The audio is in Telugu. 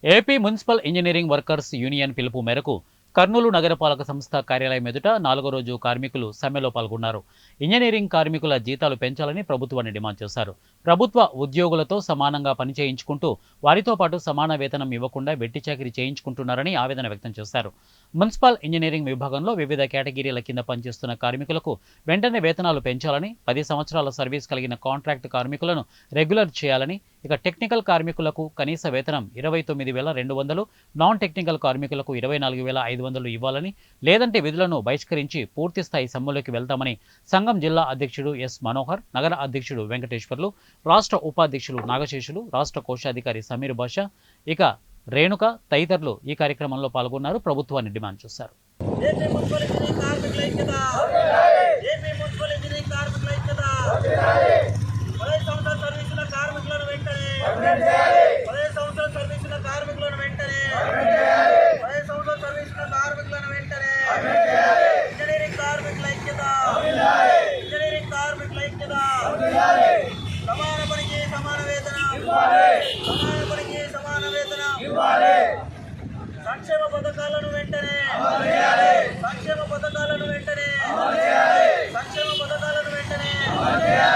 AP municipal engineering workers union పిలుపు మేరకు కర్నూలు నగరపాలక సంస్థ కార్యాలయం ఎదుట 4వ రోజు కార్మికులు సమ్మెలో పాల్గొన్నారు. ఇంజనీరింగ్ కార్మికుల జీతాలు పెంచాలని ప్రభుత్వాన్ని డిమాండ్ చేశారు. ప్రభుత్వ ఉద్యోగులతో సమానంగా పనిచేయించుకుంటూ వారితో పాటు సమాన వేతనం ఇవ్వకుండా వెట్టి చాకిరీ చేయించుకుంటున్నారని ఆవేదన వ్యక్తం చేశారు. మున్సిపల్ ఇంజనీరింగ్ విభాగంలో వివిధ కేటగిరీల కింద పనిచేస్తున్న కార్మికులకు వెంటనే వేతనాలు పెంచాలని, 10 సంవత్సరాల సర్వీస్ కలిగిన కాంట్రాక్ట్ కార్మికులను రెగ్యులర్ చేయాలని, ఇక టెక్నికల్ కార్మికులకు కనీస వేతనం 29,200, నాన్ టెక్నికల్ కార్మికులకు 24,500 ఇవ్వాలని, లేదంటే విధులను బహిష్కరించి పూర్తిస్థాయి సమ్మెలోకి వెళ్తామని సంఘం జిల్లా అధ్యక్షుడు ఎస్ మనోహర్, నగర అధ్యక్షుడు వెంకటేశ్వర్లు, రాష్ట్ర ఉపాధ్యక్షులు నాగశేషులు, రాష్ట్ర కోశాధికారి సమీర్ బాషా, ఇక రేణుక తదితరులు ఈ కార్యక్రమంలో పాల్గొన్నారు. ప్రభుత్వాన్ని డిమాండ్ చేశారు. కార్మికులను వెంటనే